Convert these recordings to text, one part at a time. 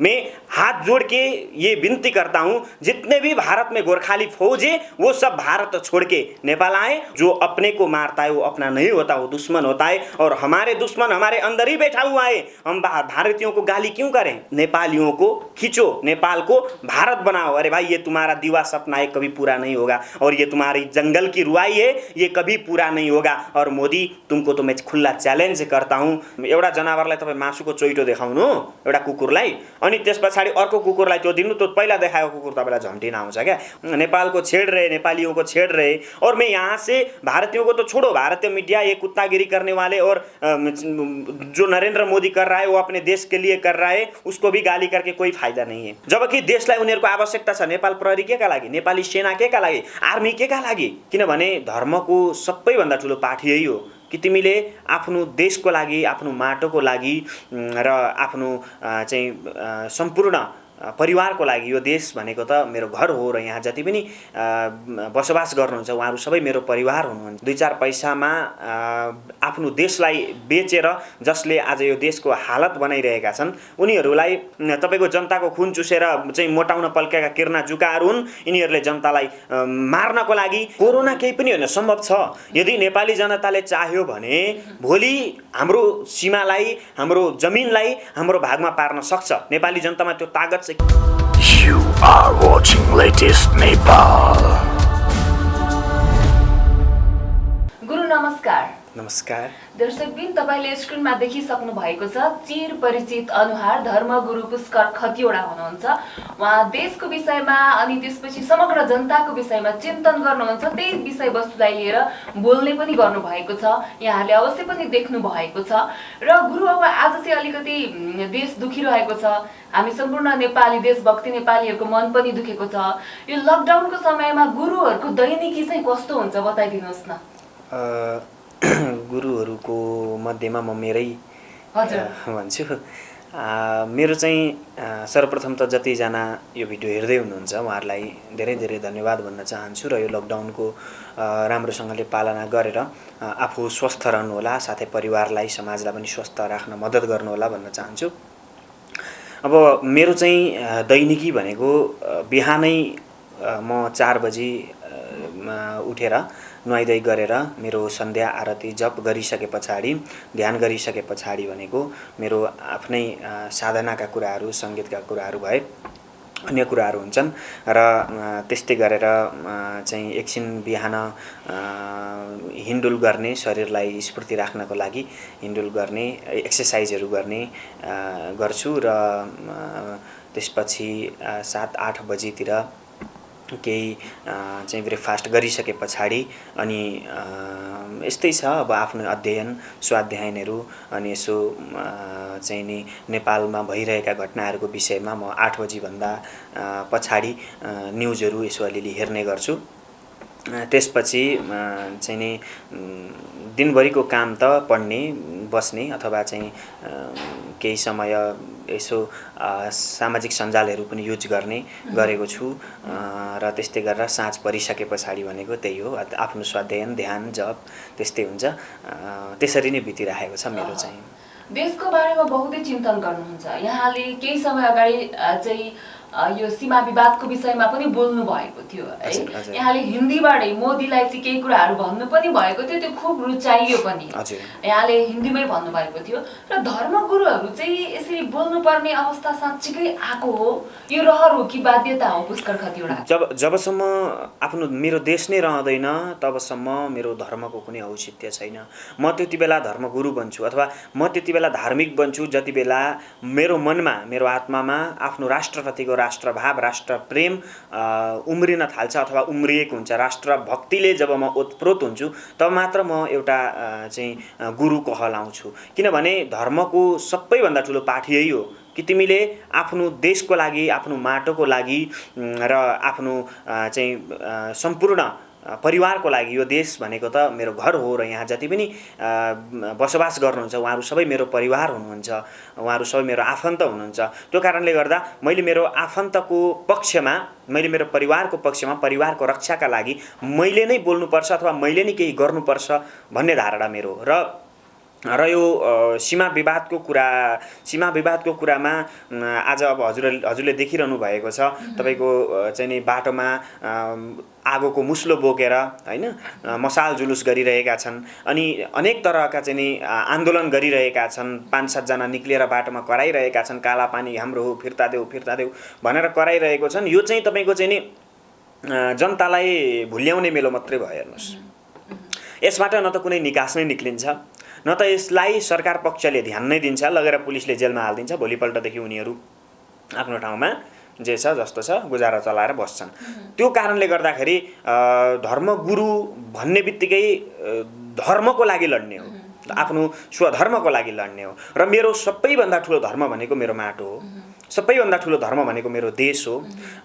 मैं हाथ जोड़ के ये विनती करता हूँ, जितने भी भारत में गोरखाली फौज है वो सब भारत छोड़ के नेपाल आए। जो अपने को मारता है वो अपना नहीं होता, वो दुश्मन होता है। और हमारे दुश्मन हमारे अंदर ही बैठा हुआ है। हम भारतीयों को गाली क्यों करें? नेपालियों को खींचो, नेपाल को भारत बनाओ। अरे भाई, ये तुम्हारा दीवा सपना है, कभी पूरा नहीं होगा। और ये तुम्हारी जंगल की रुवाई है, ये कभी पूरा नहीं होगा। और मोदी, तुमको तो मैं खुल्ला च्यालेन्ज करता हूँ, एउटा जनावरलाई तपाईँ मासुको चोइटो देखाउनु, एउटा कुकुरलाई, अनि त्यस पछाडि अर्को कुकुरलाई त्यो दिनु, तो पहिला देखाएको कुकुर तपाईँलाई झम्टिन आउँछ क्या। नेपाल को छेड़ रहे, नेपालियों को छेड़ रहे। और मैं यहाँ से भारतीयों को तो छोड़ो, भारतीय मीडिया ये कुत्तागिरी करने वाले और जो नरेंद्र मोदी कर रहा है वो अपने देश के लिए कर रहा है, उसको भी गाली करके कोही फाइदा नहीं है। जबकि देशलाई उनीहरूको आवश्यकता छ। नेपाल प्रहरी के का लागि, नेपाली सेना के का लागि, आर्मी के का लागि? किनभने धर्मको सबैभन्दा ठुलो पाठ यही हो कि तिमीले आफ्नो देशको लागि, आफ्नो माटोको लागि र आफ्नो चाहिँ सम्पूर्ण परिवारको लागि, यो देश भनेको त मेरो घर हो र यहाँ जति पनि बसोबास गर्नुहुन्छ उहाँहरू सबै मेरो परिवार हुनुहुन्छ। 2-4 पैसामा आफ्नो देशलाई बेचेर जसले आज यो देशको हालत बनाइरहेका छन्, उनीहरूलाई तपाईको जनताको खुन चुसेर चाहिँ मोटाउन पल्केका किर्ना जुकाहरू हुन्। यिनीहरूले जनतालाई मार्नको लागि, कोरोना केही पनि होइन, सम्भव छ। यदि नेपाली जनताले चाह्यो भने भोलि हाम्रो सीमालाई, हाम्रो जमिनलाई हाम्रो भागमा पार्न सक्छ। नेपाली जनतामा त्यो तागत छ। You are watching latest Nepal. गुरु नमस्कार। नमस्कार दर्शकबिन, तपाईले स्क्रिनमा देखिसक्नु भएको छ चिर परिचित अनुहार धर्मगुरु पुष्कर खतिवडा हुनुहुन्छ। उहाँ देशको विषयमा अनि त्यसपछि समग्र जनताको विषयमा चिन्तन गर्नुहुन्छ। त्यही विषयवस्तुलाई लिएर बोल्ने पनि गर्नु भएको छ, यहाँले अवश्य पनि देख्नु भएको छ। र गुरु, अब आज चाहिँ अलिकति देश दुखिरहेको छ, हामी सम्पूर्ण नेपाली, देशभक्ति नेपालीहरूको मन पनि दुखेको छ। यो लकडाउनको समयमा गुरुहरूको दैनिकी चाहिँ कस्तो हुन्छ बताइदिनुहोस् न। गुरुहरूको मध्येमा म मेरै हजुर भन्छु। मेरो चाहिँ सर्वप्रथम त जतिजना यो भिडियो हेर्दै हुनुहुन्छ उहाँहरूलाई धेरै धेरै धन्यवाद भन्न चाहन्छु। र यो लकडाउनको राम्रोसँगले पालना गरेर आफू स्वस्थ रहनुहोला, साथै परिवारलाई, समाजलाई पनि स्वस्थ राख्न मद्दत गर्नुहोला भन्न चाहन्छु। अब मेरो चाहिँ दैनिकी भनेको बिहानै म 4 बजी उठेर नुहाइधुवाइ गरेर मेरो सन्ध्या आरती जप गरिसके पछाडि, ध्यान गरिसके पछाडि भनेको मेरो आफ्नै साधनाका कुराहरू, सङ्गीतका कुराहरू भए अन्य कुराहरू हुन्छन्। र त्यस्तै गरेर चाहिँ एकछिन बिहान हिन्डुल गर्ने, शरीरलाई स्फूर्ति राख्नको लागि हिन्डुल गर्ने, एक्सर्साइजहरू गर्ने गर्छु। र त्यसपछि 7-8 बजीतिर केही चाहिँ ब्रेकफास्ट गरिसके पछाडि अनि यस्तै छ। अब आफ्नो अध्ययन, स्वाध्ययनहरू अनि यसो चाहिँ नि नेपालमा भइरहेका घटनाहरूको विषयमा म 8 बजीभन्दा पछाडि न्युजहरू यसो अलिअलि हेर्ने गर्छु। त्यसपछि चाहिँ नि दिनभरिको काम त पढ्ने, बस्ने अथवा चाहिँ केही समय यसो सामाजिक सञ्जालहरू पनि युज गर्ने गरेको छु। र त्यस्तै गरेर साँझ परिसके पछाडि भनेको त्यही हो, आफ्नो स्वाध्ययन, ध्यान, जप त्यस्तै हुन्छ। त्यसरी नै बितिरहेको छ मेरो चाहिँ। देशको बारेमा बहुतै चिन्तन गर्नुहुन्छ यहाँले। केही समय अगाडि चाहिँ यो सीमा विवादको विषयमा पनि बोल्नु भएको थियो है। यहाँले हिन्दीबाटै मोदीलाई चाहिँ केही कुराहरू भन्नु पनि भएको थियो, त्यो खुब रुचाइयो पनि। यहाँले हिन्दीमै भन्नुभएको थियो। र धर्मगुरुहरू चाहिँ यसरी बोल्नुपर्ने अवस्था साँच्चीकै आएको हो, यो रहर हो कि बाध्यता हो पुष्कर खतिवडा? जबसम्म आफ्नो मेरो देश नै रहँदैन तबसम्म मेरो धर्मको कुनै औचित्य छैन। म त्यति बेला धर्मगुरु बन्छु अथवा म त्यति बेला धार्मिक बन्छु जति बेला मेरो मनमा, मेरो आत्मामा आफ्नो राष्ट्रप्रतिको राष्ट्रभाव, राष्ट्रप्रेम उम्रिन थाल्छ अथवा उम्रिएको हुन्छ। राष्ट्रभक्तिले जब म ओतप्रोत हुन्छु तब मात्र म एउटा चाहिँ गुरु कहलाउँछु। किनभने धर्मको सबैभन्दा ठुलो पाठ यही हो कि तिमीले आफ्नो देशको लागि, आफ्नो माटोको लागि र आफ्नो चाहिँ सम्पूर्ण परिवारको लागि, यो देश भनेको त मेरो घर हो र यहाँ जति पनि बसोबास गर्नुहुन्छ उहाँहरू सबै मेरो परिवार हुनुहुन्छ, उहाँहरू सबै मेरो आफन्त हुनुहुन्छ। त्यो कारणले गर्दा मैले मेरो आफन्तको पक्षमा, मैले मेरो परिवारको पक्षमा, परिवारको रक्षाका लागि मैले नै बोल्नुपर्छ अथवा मैले नै केही गर्नुपर्छ भन्ने धारणा मेरो। र र यो सीमा विवादको कुरामा आज अब हजुरले देखिरहनु भएको छ तपाईको चाहिँ नि बाटोमा आगोको मुस्लो बोकेर हैन मसाल जुलुस गरिरहेका छन् अनि अनेक तरहका चाहिँ नि आन्दोलन गरिरहेका छन् 5-7 जना निक्लिएर बाटोमा कराइरहेका छन् काला पानी हाम्रो हो फिर्ता देऊ भनेर कराइरहेको छन् यो चाहिँ तपाईको चाहिँ नि जनतालाई भुल्याउने मेलो मात्रै भयो हेर्नुस् यसबाट न त कुनै निकास नै निक्लिन्छ न त यसलाई सरकार पक्षले ध्यान नै दिन्छ लगेर पुलिसले जेलमा हाल्दिन्छ भोलिपल्टदेखि उनीहरू आफ्नो ठाउँमा जे छ जस्तो छ गुजारा चलाएर बस्छन् त्यो कारणले गर्दाखेरि धर्मगुरु भन्ने बित्तिकै धर्मको लागि लड्ने हो आफ्नो स्वधर्मको लागि लड्ने हो र मेरो सबैभन्दा ठुलो धर्म भनेको मेरो माटो हो सबैभन्दा ठुलो धर्म भनेको मेरो देश हो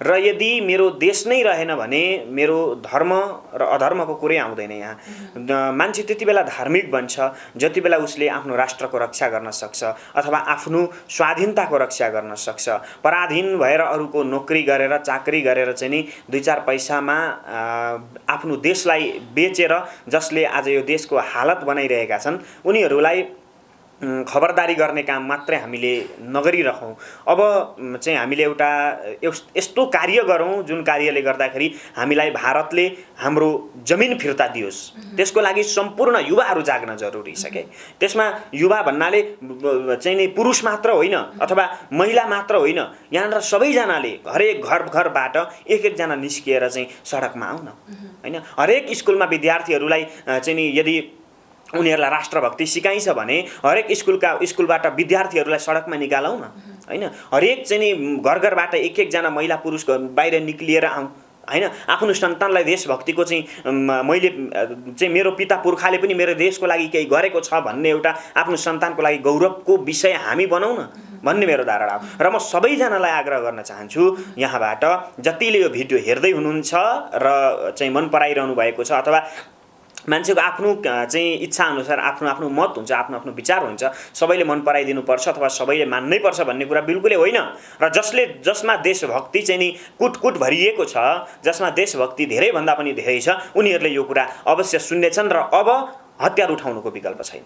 र यदि मेरो देश नै रहेन भने मेरो धर्म र अधर्मको कुरै आउँदैन यहाँ मान्छे त्यति बेला धार्मिक बन्छ जति बेला उसले आफ्नो राष्ट्रको रक्षा गर्न सक्छ अथवा आफ्नो स्वाधीनताको रक्षा गर्न सक्छ पराधीन भएर अरूको नोकरी गरेर चाकरी गरेर चाहिँ नि 2-4 पैसामा आफ्नो देशलाई बेचेर जसले आज यो देशको हालत बनाइरहेका छन् उनीहरूलाई खबरदारी गर्ने काम मात्रै हामीले नगरिरहौं अब चाहिँ हामीले एउटा यस्तो कार्य गरौं जुन कार्यले गर्दाखेरि हामीलाई भारतले हाम्रो जमिन फिर्ता दियोस् त्यसको लागि सम्पूर्ण युवाहरू जाग्न जरुरी छ के त्यसमा युवा भन्नाले चाहिँ नि पुरुष मात्र होइन अथवा महिला मात्र होइन यहाँ सबैजनाले हरेक घरबाट एक जना निस्किएर चाहिँ सडकमा आउन हैन हरेक स्कुलमा विद्यार्थीहरूलाई चाहिँ नि यदि उनीहरुलाई राष्ट्रभक्ति सिकाइन्छ भने हरेक स्कुलबाट विद्यार्थीहरूलाई सडकमा निकालौं न हैन हरेक चाहिँ नि घरबाट एक जना महिला पुरुष बाहिर निक्लिएर आउँ हैन आफ्नो सन्तानलाई देशभक्तिको चाहिँ मैले चाहिँ मेरो पिता पुर्खाले पनि मेरो देशको लागि केही गरेको छ भन्ने एउटा आफ्नो सन्तानको लागि गौरवको विषय हामी बनाउँ न भन्ने मेरो धारणा हो र म सबैजनालाई आग्रह गर्न चाहन्छु यहाँबाट जतिले यो भिडियो हेर्दै हुनुहुन्छ र चाहिँ मन पराइरहनु भएको छ अथवा मान्छेको आफ्नो चाहिँ इच्छा अनुसार आफ्नो मत हुन्छ आफ्नो विचार हुन्छ सबैले मन पराइदिनु पर्छ अथवा सबैले मान्नै पर्छ भन्ने कुरा बिल्कुलै होइन र जसमा देशभक्ति चाहिँ नि कुटकुट भरिएको छ जसमा देशभक्ति धेरै भन्दा पनि धेरै छ उनीहरूले यो कुरा अवश्य सुन्नेछन् र अब हतियार उठाउनुको विकल्प छैन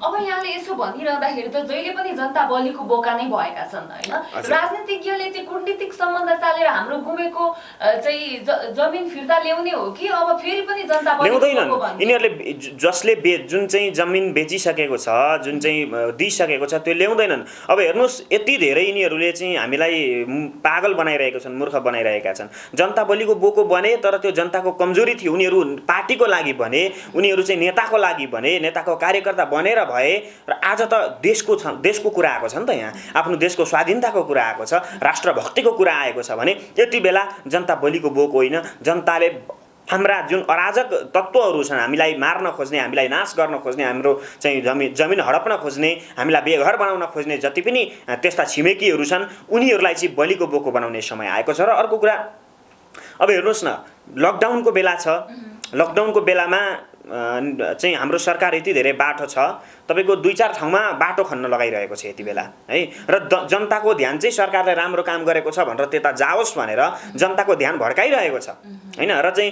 अब यहाँले यसो भनिरहँदाखेरि त जहिले पनि जनता बलिको बोका नै भएका छन् हैन राजनीतिज्ञले चाहिँ कूटनीतिक सम्बन्ध चालेर हाम्रो गुमेको चाहिँ जमिन फिर्ता ल्याउने हो कि अब फेरि पनि जनता ल्याउँदैनन् यिनीहरूले जसले जुन चाहिँ जमिन बेचिसकेको छ जुन चाहिँ दिइसकेको छ त्यो ल्याउँदैनन् अब हेर्नुस् यति धेरै यिनीहरूले चाहिँ हामीलाई पागल बनाइरहेको छन् मूर्ख बनाइरहेका छन् जनता बलिको बोको बने तर त्यो जनताको कमजोरी थियो उनीहरू पार्टीको लागि भने उनीहरू चाहिँ नेताको लागि भने नेताको कार्यकर्ता बनेर भए र आज त देशको कुरा आएको छ नि त यहाँ आफ्नो देशको स्वाधीनताको कुरा आएको छ राष्ट्रभक्तिको कुरा आएको छ भने यति बेला जनता बलिको बोक होइन जनताले हाम्रा जुन अराजक तत्त्वहरू छन् हामीलाई मार्न खोज्ने हामीलाई नाश गर्न खोज्ने हाम्रो चाहिँ जमिन हडप्न खोज्ने हामीलाई बेघर बनाउन खोज्ने जति पनि त्यस्ता छिमेकीहरू छन् उनीहरूलाई चाहिँ बलिको बोको बनाउने समय आएको छ र अर्को कुरा अब हेर्नुस् न लकडाउनको बेला छ लकडाउनको बेलामा चाहिँ हाम्रो सरकार यति धेरै बाटो छ तपाईको 2-4 ठाउँमा बाटो खन्न लगाइरहेको छ यति बेला है र जनताको ध्यान चाहिँ सरकारले राम्रो काम गरेको छ भनेर त्यता जाओस् भनेर जनताको ध्यान भड्काइरहेको छ हैन र चाहिँ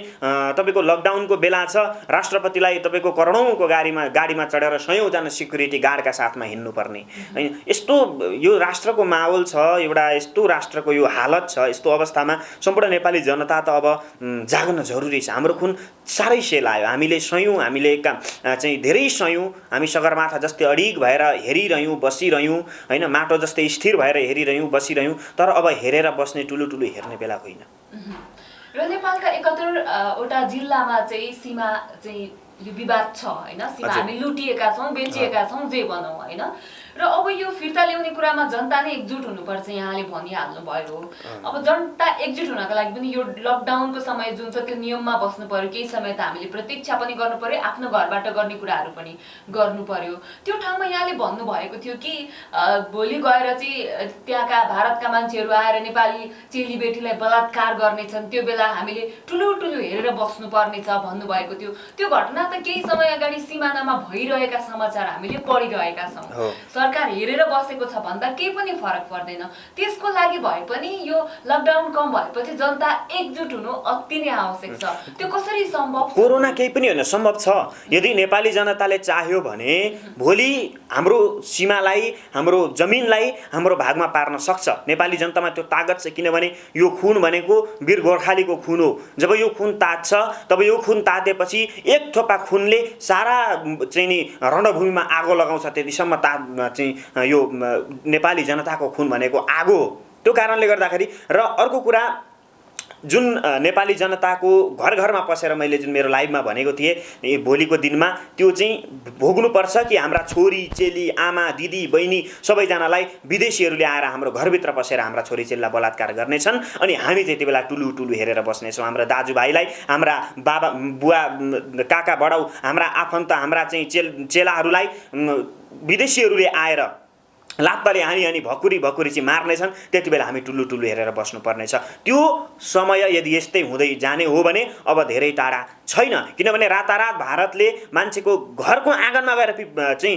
तपाईको लकडाउनको बेला छ राष्ट्रपतिलाई तपाईको करोडौंको गाडीमा चढेर सयौं जना सिक्युरिटी गार्डका साथमा हिँड्नु पर्ने हैन यस्तो यो राष्ट्रको माहौल छ एउटा यस्तो राष्ट्रको यो हालत छ यस्तो अवस्थामा सम्पूर्ण नेपाली जनता त अब जाग्न जरुरी छ हाम्रो खुन सारै सेल आयो हामीले चाहिँ धेरै सयौं हामी सगरमाथा जस्तै अडिग भएर हेरिरह्यौं बसिरह्यौं हैन माटो जस्तै स्थिर भएर हेरिरह्यौं बसिरह्यौं तर अब हेरेर बस्ने टुलु हेर्ने बेला होइन र नेपालका 71 वटा जिल्लामा चाहिँ सीमा चाहिँ यो विवाद छ हैन सीमा हामी लुटिएका छौं बेचिएका छौं जे भनौं हैन र अब यो फिर्ता ल्याउने कुरामा जनता नै एकजुट हुनुपर्छ यहाँले भनिहाल्नु भयो अब जनता एकजुट हुनका लागि पनि यो लकडाउनको समय जुन छ त्यो नियममा बस्नु पर्यो केही समय त हामीले प्रतीक्षा पनि गर्नु पर्यो आफ्नो घरबाट गर्ने कुराहरू पनि गर्नु पर्यो त्यो ठाउँमा यहाँले भन्नु भएको थियो कि भोलि गएर चाहिँ त्यहाँका भारतका मान्छेहरू आएर नेपाली चेलीबेटीलाई बलात्कार गर्नेछन् त्यो बेला हामीले ठुलो हेरेर बस्नु पर्ने छ भन्नु भएको थियो त्यो घटना त केही समय अगाडि सिमानामा भइरहेका समाचार हामीले पढिरहेका छौं सरकार हेरेर बसेको छ भन्दा केही पनि फरक पर्दैन। त्यसको लागि भए पनि यो लकडाउन कम भएपछि जनता एकजुट हुनु अति नै आवश्यक छ। त्यो कसरी सम्भव? कोरोना केही पनि होइन, सम्भव छ। यदि नेपाली जनताले चाह्यो भने भोलि हाम्रो सीमालाई, हाम्रो जमिनलाई हाम्रो भागमा पार्न सक्छ। नेपाली जनतामा त्यो तागत छ, किनभने यो खुन भनेको वीर गोर्खालीको खुन हो। जब यो खुन तात्छ तब यो खुन तातेपछि एक थोपा खुनले सारा चाहिँ नि रणभूमिमा आगो लगाउँछ। त्यतिसम्म चाहिँ यो नेपाली जनताको खुन भनेको आगो हो। त्यो कारणले गर्दाखेरि र अर्को कुरा जुन नेपाली जनताको घर घरमा पसेर मैले जुन मेरो लाइभमा भनेको थिएँ भोलिको दिनमा त्यो चाहिँ भोग्नुपर्छ कि हाम्रा छोरी चेली आमा दिदी बहिनी सबैजनालाई विदेशीहरूले आएर हाम्रो घरभित्र पसेर हाम्रा छोरी चेलीलाई बलात्कार गर्नेछन् अनि हामी त्यति बेला टुलु टुलु हेरेर बस्नेछौँ। हाम्रा दाजुभाइलाई, हाम्रा बाबा बुवा काका बडाउ, हाम्रा आफन्त, हाम्रा चाहिँ चेलाहरूलाई विदेशीहरूले आएर लात्ताले हानी भकुरी चाहिँ मार्नेछन्। त्यति बेला हामी टुल्लु टुल्लु हेरेर बस्नुपर्नेछ। त्यो समय यदि यस्तै हुँदै जाने हो भने अब धेरै टाढा छैन। किनभने रातारात भारतले मान्छेको घरको आँगनमा गएर चाहिँ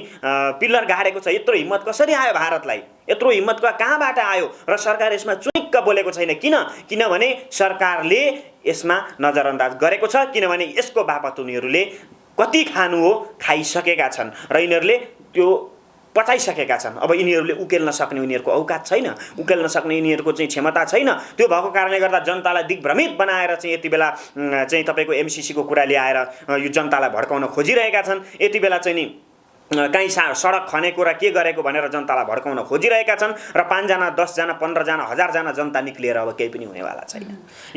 पिल्लर गाडेको छ। यत्रो हिम्मत कसरी आयो भारतलाई? यत्रो हिम्मत कहाँबाट आयो? र सरकार यसमा चुइक्क बोलेको छैन। किनभने सरकारले यसमा नजरअन्दाज गरेको छ। किनभने यसको बापत उनीहरूले कति खानु हो खाइसकेका छन् र यिनीहरूले त्यो पचाइसकेका छन्। अब यिनीहरूले उकेल्न सक्ने उनीहरूको औकात छैन, उकेल्न सक्ने यिनीहरूको चाहिँ क्षमता छैन। त्यो भएको कारणले गर्दा जनतालाई दिग्भ्रमित बनाएर चाहिँ यति बेला चाहिँ तपाईँको एमसीसीको कुरा ल्याएर यो जनतालाई भड्काउन खोजिरहेका छन्। यति बेला चाहिँ नि कहीँ सडक खनेको र के गरेको भनेर जनतालाई भड्काउन खोजिरहेका छन् र 5 जना 10 जना 15 जना 1000 जना जनता निक्लिएर अब केही पनि हुनेवाला छैन।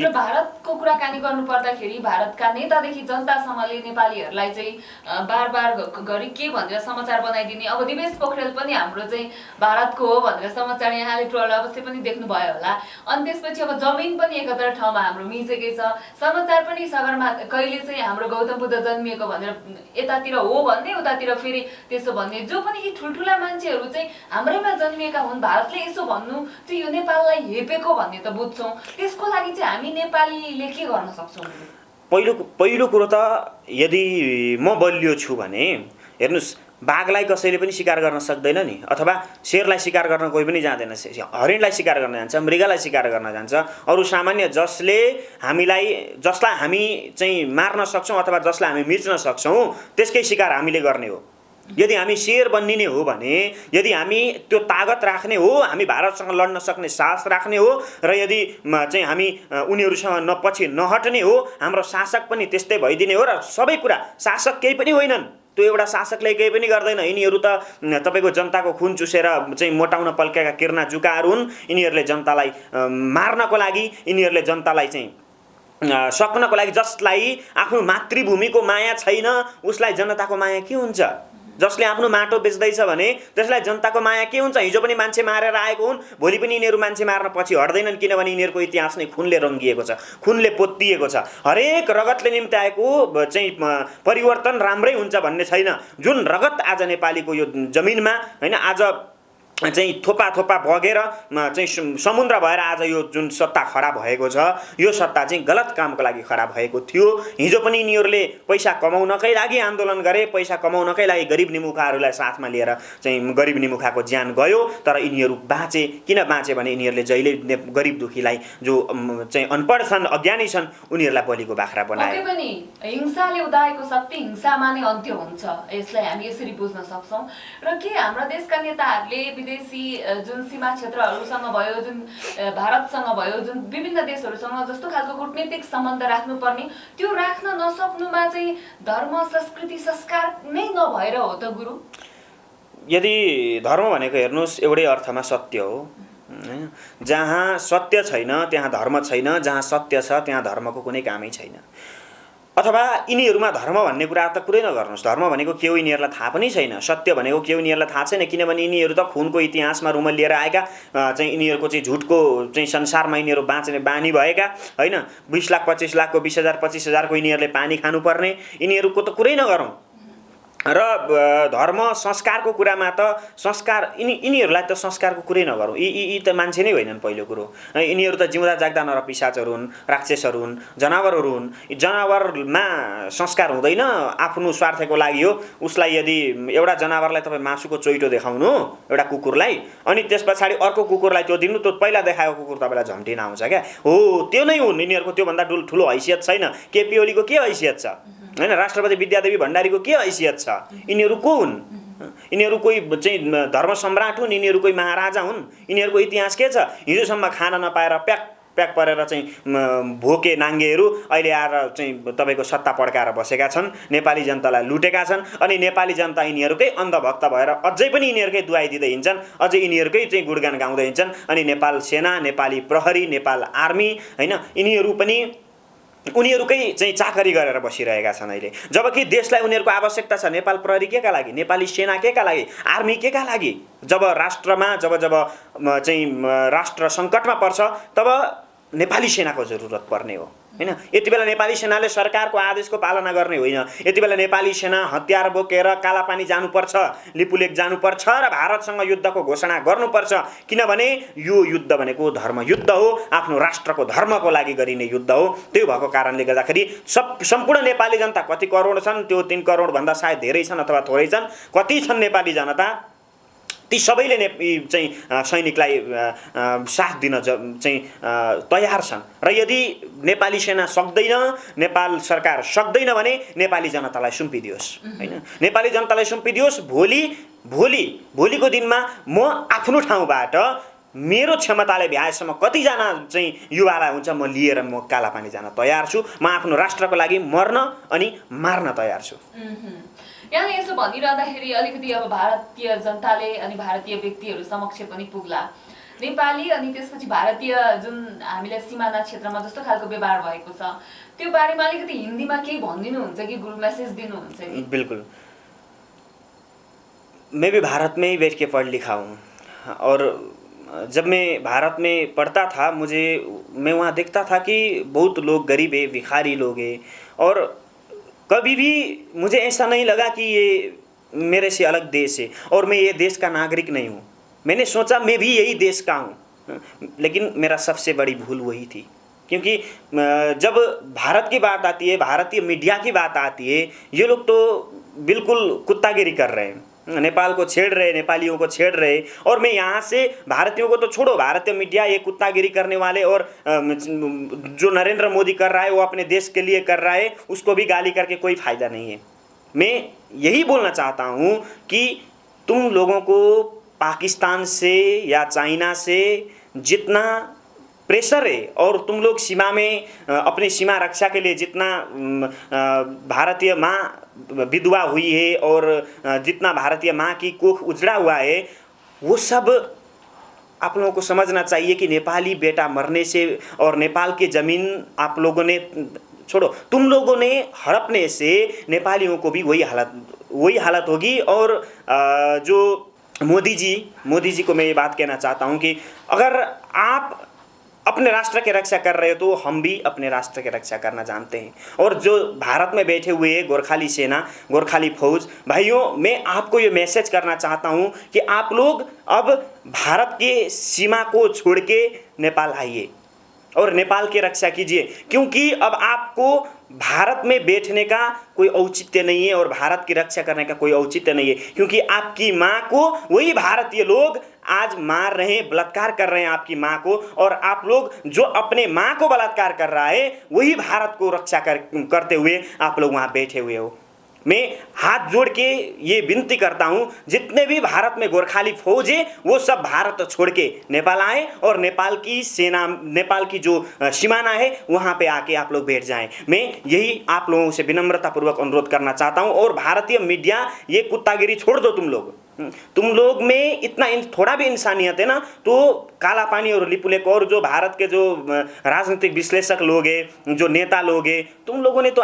र भारतको कुराकानी गर्नु पर्दाखेरि भारतका नेतादेखि जनतासम्मले नेपालीहरूलाई चाहिँ बार गरी के भनेर समाचार बनाइदिने। अब दिवेश पोखरेल पनि हाम्रो चाहिँ भारतको हो भनेर समाचार यहाँले ट्रोल अवश्य पनि देख्नुभयो होला। अनि त्यसपछि अब जमिन पनि एकत्र ठाउँमा हाम्रो मिचेकै छ। समाचार पनि सगरमाथा कहिले चाहिँ हाम्रो गौतम बुद्ध जन्मिएको भनेर यतातिर हो भन्ने, उतातिर फेरि त्यसो भन्ने। जो पनि यी ठुल्ठुला मान्छेहरू चाहिँ हाम्रैमा जन्मिएका हुन्, भारतले यसो भन्नु चाहिँ यो नेपाललाई हेपेको भन्ने त बुझ्छौँ। त्यसको लागि चाहिँ हामी नेपालीले के गर्न सक्छौँ? पहिलो कुरो त यदि म बलियो छु भने हेर्नुस्, बाघलाई कसैले पनि शिकार गर्न सक्दैन नि, अथवा शेरलाई शिकार गर्न कोही पनि जाँदैन। हरिणलाई शिकार गर्न जान्छ, मृगलाई शिकार गर्न जान्छ। अरू सामान्य जसलाई हामी चाहिँ मार्न सक्छौँ अथवा जसलाई हामी मिच्न सक्छौँ त्यसकै शिकार हामीले गर्ने हो। यदि हामी शेर बन्निने हो भने, यदि हामी त्यो तागत राख्ने हो, हामी भारतसँग लड्न सक्ने साहस राख्ने हो र यदि चाहिँ हामी उनीहरूसँग नपछि नहट्ने हो, हाम्रो शासक पनि त्यस्तै भइदिने हो। र सबै कुरा शासक केही पनि होइनन्। त्यो एउटा शासकले केही पनि गर्दैन। यिनीहरू त तपाईँको जनताको खुन चुसेर चाहिँ मोटाउन पल्केका किर्ना जुकाहरू हुन्। यिनीहरूले जनतालाई मार्नको लागि, यिनीहरूले जनतालाई चाहिँ सक्नको लागि, जसलाई आफ्नो मातृभूमिको माया छैन उसलाई जनताको माया के हुन्छ? जसले आफ्नो माटो बेच्दैछ भने त्यसलाई जनताको माया के हुन्छ? हिजो पनि मान्छे मारेर आएको हुन्, भोलि पनि यिनीहरू मान्छे मार्न पछि हट्दैनन्। किनभने यिनीहरूको इतिहास नै खुनले रङ्गिएको छ, खुनले पोतिएको छ। हरेक रगतले निम्त्याएको चाहिँ परिवर्तन राम्रै हुन्छ भन्ने छैन। जुन रगत आज नेपालीको यो जमिनमा हैन आज चाहिँ थोपा थोपा बगेर चाहिँ समुद्र भएर आज यो जुन सत्ता खडा भएको छ, यो सत्ता चाहिँ गलत कामको लागि खडा भएको थियो। हिजो पनि यिनीहरूले पैसा कमाउनकै लागि आन्दोलन गरे, पैसा कमाउनकै लागि गरिब निमुखाहरूलाई साथमा लिएर चाहिँ गरिब निमुखाको ज्यान गयो। तर यिनीहरू बाँचे। किन बाँचे भने यिनीहरूले जहिले गरिब दुखीलाई, जो चाहिँ अनपढ छन्, अज्ञानी छन्, उनीहरूलाई बलिको बाख्रा बनाए। पनि हिंसाले उदाएको शक्ति हिंसामा नै अन्त्य हुन्छ, यसलाई हामी यसरी बुझ्न सक्छौँ। र के हाम्रा देशका नेताहरूले विदेशी जुन सीमा क्षेत्रहरूसँग भयो, जुन भारतसँग भयो, जुन विभिन्न देशहरूसँग जस्तो खालको कूटनीतिक सम्बन्ध राख्नुपर्ने त्यो राख्न नसक्नुमा चाहिँ धर्म, संस्कृति, संस्कार नै नभएर हो त गुरु? यदि धर्म भनेको हेर्नुहोस् एउटै अर्थमा सत्य हो। जहाँ सत्य छैन त्यहाँ धर्म छैन, जहाँ सत्य छ त्यहाँ धर्मको कुनै कामै छैन। अथवा यिनीहरूमा धर्म भन्ने कुरा त कुरै नगर्नुहोस्। धर्म भनेको के हो यिनीहरूलाई थाहा पनि छैन, सत्य भनेको के हो यिनीहरूलाई थाहा छैन। किनभने यिनीहरू त खुनको इतिहासमा रुमल लिएर आएका, चाहिँ यिनीहरूको चाहिँ झुटको चाहिँ संसारमा यिनीहरू बाँच्ने बानी भएका होइन। 20 लाख 25 लाखको 20,000 25,000को यिनीहरूले पानी खानुपर्ने, यिनीहरूको त कुरै नगरौँ। र धर्म संस्कारको कुरामा त संस्कार यिनीहरूलाई त संस्कारको कुरै नगरौँ। यी त मान्छे नै होइनन् पहिलो कुरो। यिनीहरू त जिउँदा जाग्दा नरपिशाचहरू हुन्, राक्षसहरू हुन्, जनावरहरू हुन्। जनावरमा संस्कार हुँदैन, आफ्नो स्वार्थको लागि हो। उसलाई यदि एउटा जनावरलाई तपाईँ मासुको चोइटो देखाउनु एउटा कुकुरलाई, अनि त्यस पछाडि अर्को कुकुरलाई त्यो दिनु, त्यो पहिला देखाएको कुकुर तपाईँलाई झम्टिन आउँछ क्या। हो त्यो नै हुन् यिनीहरूको। त्योभन्दा ठुलो हैसियत छैन। केपी ओलीको के हैसियत छ हैन? राष्ट्रपति विद्यादेवी भण्डारीको के हैसियत छ? यिनीहरू को हुन्? यिनीहरू कोही चाहिँ धर्म सम्राट हुन्? यिनीहरू कोही महाराजा हुन्? यिनीहरूको इतिहास के छ? हिजोसम्म खाना नपाएर प्याक परेर चाहिँ भोके नाङ्गेहरू अहिले आएर चाहिँ तपाईँको सत्ता पड्काएर बसेका छन्, नेपाली जनतालाई लुटेका छन्। अनि नेपाली जनता यिनीहरूकै अन्धभक्त भएर अझै पनि यिनीहरूकै दुहाई दिँदै हिँड्छन्, अझै यिनीहरूकै चाहिँ गुणगान गाउँदै हिँड्छन्। अनि नेपाल सेना, नेपाली प्रहरी, नेपाल आर्मी हैन, यिनीहरू पनि उनीहरूकै चाहिँ चाकरी गरेर बसिरहेका छन् अहिले। जबकि देशलाई उनीहरूको आवश्यकता छ। नेपाल प्रहरी केका लागि, नेपाली सेना केका लागि, आर्मी केका लागि? जब राष्ट्रमा जब चाहिँ राष्ट्र सङ्कटमा पर्छ तब नेपाली सेनाको जरुरत पर्ने हो हैन। यति बेला नेपाली सेनाले सरकारको आदेशको पालना गर्ने होइन। यति बेला नेपाली सेना हतियार बोकेर कालापानी जानुपर्छ, लिपुलेक जानुपर्छ र भारतसँग युद्धको घोषणा गर्नुपर्छ। किनभने यो युद्ध भनेको धर्मयुद्ध हो, आफ्नो राष्ट्रको धर्मको लागि गरिने युद्ध हो। त्यो भएको कारणले गर्दाखेरि सम्पूर्ण नेपाली जनता, कति करोड छन् त्यो 3 करोडभन्दा सायद धेरै छन् अथवा थोरै छन्, कति छन् नेपाली जनता, ती सबैले चाहिँ सैनिकलाई साथ दिन चाहिँ तयार छन्। र यदि नेपाली सेना सक्दैन, नेपाल सरकार सक्दैन भने नेपाली जनतालाई सुम्पिदियोस् हैन। नेपाली जनतालाई सुम्पिदियोस्। भोलिको दिनमा म आफ्नो ठाउँबाट मेरो क्षमताले भ्याएसम्म कतिजना चाहिँ युवालाई हुन्छ म लिएर म कालापानी जान तयार छु। म आफ्नो राष्ट्रको लागि मर्न अनि मार्न तयार छु। यहाँ यसो भनिरहँदाखेरि अलिकति अब भारतीय जनताले अनि भारतीय व्यक्तिहरू समक्ष पनि पुग्ला नेपाली अनि त्यसपछि भारतीय जुन हामीलाई सिमाना क्षेत्रमा जस्तो खालको व्यवहार भएको छ त्यो बारेमा अलिकति हिन्दीमा केही भनिदिनुहुन्छ कि गुरु मेसेज दिनुहुन्छ कि? बिल्कुल। मैं भी भारत में ही बैठ के पढ़ लिखा हूँ और जब मैं भारत में पढ़ता था मैं वहाँ देखता था कि बहुत लोग गरीब है, भिखारी लोग हैं और कभी भी मुझे ऐसा नहीं लगा कि ये मेरे से अलग देश है और मैं ये देश का नागरिक नहीं हूँ। मैंने सोचा मैं भी यही देश का हूँ, लेकिन मेरा सबसे बड़ी भूल वही थी। क्योंकि जब भारत की बात आती है, भारतीय मीडिया की बात आती है, ये लोग तो बिल्कुल कुत्तागिरी कर रहे हैं, नेपाल को छेड़ रहे, नेपालियों को छेड़ रहे। और मैं यहाँ से भारतीयों को तो छोड़ो, भारतीय मीडिया ये कुत्तागिरी करने वाले और जो नरेंद्र मोदी कर रहा है वो अपने देश के लिए कर रहा है, उसको भी गाली करके कोई फ़ायदा नहीं है। मैं यही बोलना चाहता हूँ कि तुम लोगों को पाकिस्तान से या चाइना से जितना प्रेशर है और तुम लोग सीमा में अपनी सीमा रक्षा के लिए जितना भारतीय माँ विधवा हुई है और जितना भारतीय माँ की कोख उजड़ा हुआ है, वो सब आप लोगों को समझना चाहिए कि नेपाली बेटा मरने से और नेपाल की ज़मीन आप लोगों ने छोड़ो, तुम लोगों ने हड़पने से नेपालियों को भी वही हालत होगी। और जो मोदी जी को मैं ये बात कहना चाहता हूँ कि अगर आप अपने राष्ट्र की रक्षा कर रहे हो तो हम भी अपने राष्ट्र की रक्षा करना जानते हैं। और जो भारत में बैठे हुए गोरखाली सेना, गोरखाली फौज भाइयों, मैं आपको ये मैसेज करना चाहता हूँ कि आप लोग अब भारत के सीमा को छोड़ के नेपाल आइए और नेपाल की रक्षा कीजिए, क्योंकि अब आपको भारत में बैठने का कोई औचित्य नहीं है और भारत की रक्षा करने का कोई औचित्य नहीं है, क्योंकि आपकी माँ को वही भारतीय लोग आज मार रहे हैं, बलात्कार कर रहे हैं आपकी माँ को। और आप लोग जो अपने माँ को बलात्कार कर रहा है वही भारत को रक्षा करते हुए आप लोग वहाँ बैठे हुए हो। मैं हाथ जोड़ के ये विनती करता हूँ, जितने भी भारत में गोरखाली फौज है वो सब भारत छोड़ के नेपाल आए और नेपाल की सेना, नेपाल की जो सीमाना है वहाँ पे आके आप लोग बैठ जाएं। मैं यही आप लोगों से विनम्रतापूर्वक अनुरोध करना चाहता हूँ। और भारतीय मीडिया ये कुत्तागिरी छोड़ दो, तुम लोग में इतना थोड़ा भी इंसानियत है ना, तो काला पानी और लिपुलेख और जो भारत के जो राजनीतिक विश्लेषक लोग हैं, जो नेता लोग हैं, तुम लोगों ने तो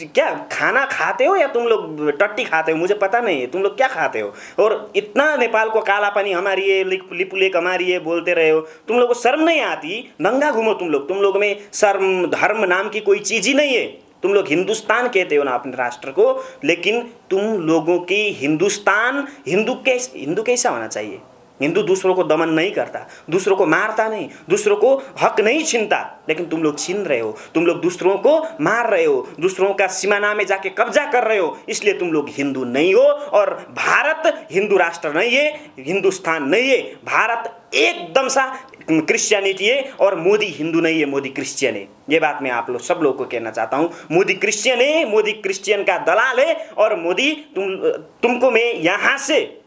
क्या खाना खाते हो या तुम लोग टट्टी खाते हो, मुझे पता नहीं है तुम लोग क्या खाते हो। और इतना नेपाल को काला पानी हमारी है, लिपुलेख हमारी है बोलते रहे हो, तुम लोग को शर्म नहीं आती? नंगा घूमो तुम लोग में शर्म धर्म नाम की कोई चीज़ ही नहीं है। तुम लोग हिंदुस्तान कहते हो ना अपने राष्ट्र को, लेकिन तुम लोगों की हिंदुस्तान हिंदू कैसा होना चाहिए? हिंदू दूसरों को दमन नहीं करता, दूसरों को मारता नहीं, दूसरों को हक नहीं छीनता, लेकिन तुम लोग छीन रहे हो, तुम लोग दूसरों को मार रहे हो, दूसरों का सीमाना में जाके कब्जा कर रहे हो, इसलिए तुम लोग हिंदू नहीं हो। और भारत हिंदू राष्ट्र नहीं है, हिंदुस्तान नहीं है, भारत एकदम सा क्रिश्चियनिटी है और मोदी हिंदू नहीं है, मोदी क्रिश्चियन है। ये बात मैं आप लोग सब लोगों को कहना चाहता हूँ। मोदी क्रिश्चियन है, मोदी क्रिश्चियन का दलाल है, और मोदी तुमको मैं यहाँ से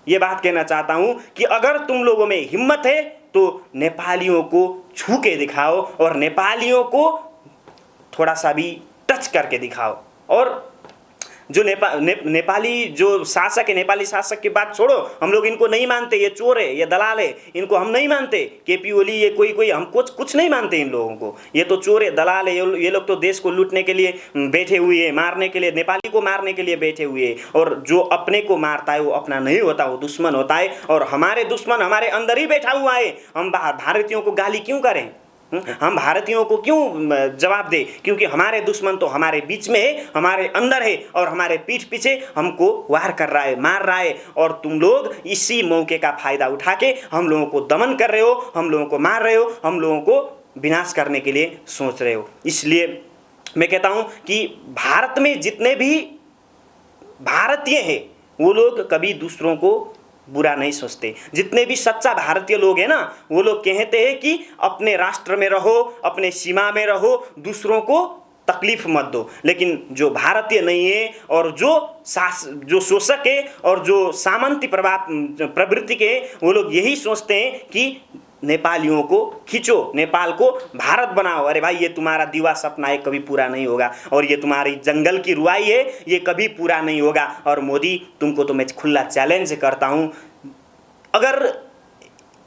ये बात कहना चाहता हूं कि अगर तुम लोगों में हिम्मत है तो नेपालियों को छू के दिखाओ और नेपालियों को थोड़ा सा भी टच करके दिखाओ। और जो नेपाली जो शासक है, नेपाली शासक की बात छोड़ो, हम लोग इनको नहीं मानते, ये चोर है, ये दलाल है, इनको हम नहीं मानते। केपी ओली ये कोई हम कुछ नहीं मानते इन लोगों को। ये तो चोर है, दलाल है, ये लोग तो देश को लूटने के लिए बैठे हुए हैं, मारने के लिए, नेपाली को मारने के लिए बैठे हुए हैं। और जो अपने को मारता है वो अपना नहीं होता, वो दुश्मन होता है। और हमारे दुश्मन हमारे अंदर ही बैठा हुआ है। हम भारतीयों को गाली क्यों करें? हम भारतीयों को क्यों जवाब दे? क्योंकि हमारे दुश्मन तो हमारे बीच में है, हमारे अंदर है, और हमारे पीठ पीछे हमको वार कर रहा है, मार रहा है। और तुम लोग इसी मौके का फायदा उठा के हम लोगों को दमन कर रहे हो, हम लोगों को मार रहे हो, हम लोगों को विनाश करने के लिए सोच रहे हो। इसलिए मैं कहता हूं कि भारत में जितने भी भारतीय हैं वो लोग कभी दूसरों को बुरा नहीं सोचते। जितने भी सच्चा भारतीय लोग हैं ना, वो लोग कहते हैं कि अपने राष्ट्र में रहो, अपने सीमा में रहो, दूसरों को तकलीफ मत दो। लेकिन जो भारतीय नहीं है और जो शोषक है और जो सामंती प्रवृत्ति के, वो लोग यही सोचते हैं कि नेपालियों को खींचो, नेपाल को भारत बनाओ। अरे भाई, ये तुम्हारा दीवा सपना है, कभी पूरा नहीं होगा। और ये तुम्हारी जंगल की रुआई है, ये कभी पूरा नहीं होगा। और मोदी, तुमको तो मैं खुला चैलेंज करता हूँ, अगर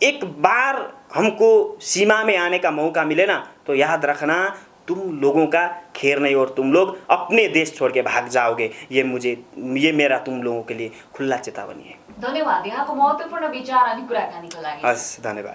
एक बार हमको सीमा में आने का मौका मिले ना, तो याद रखना तुम लोगों का खैर नहीं और तुम लोग अपने देश छोड़ के भाग जाओगे। ये मेरा तुम लोगों के लिए खुला चेतावनी है। धन्यवाद यहाँको महत्त्वपूर्ण विचार अनि कुराकानीको लागि। हस्, धन्यवाद।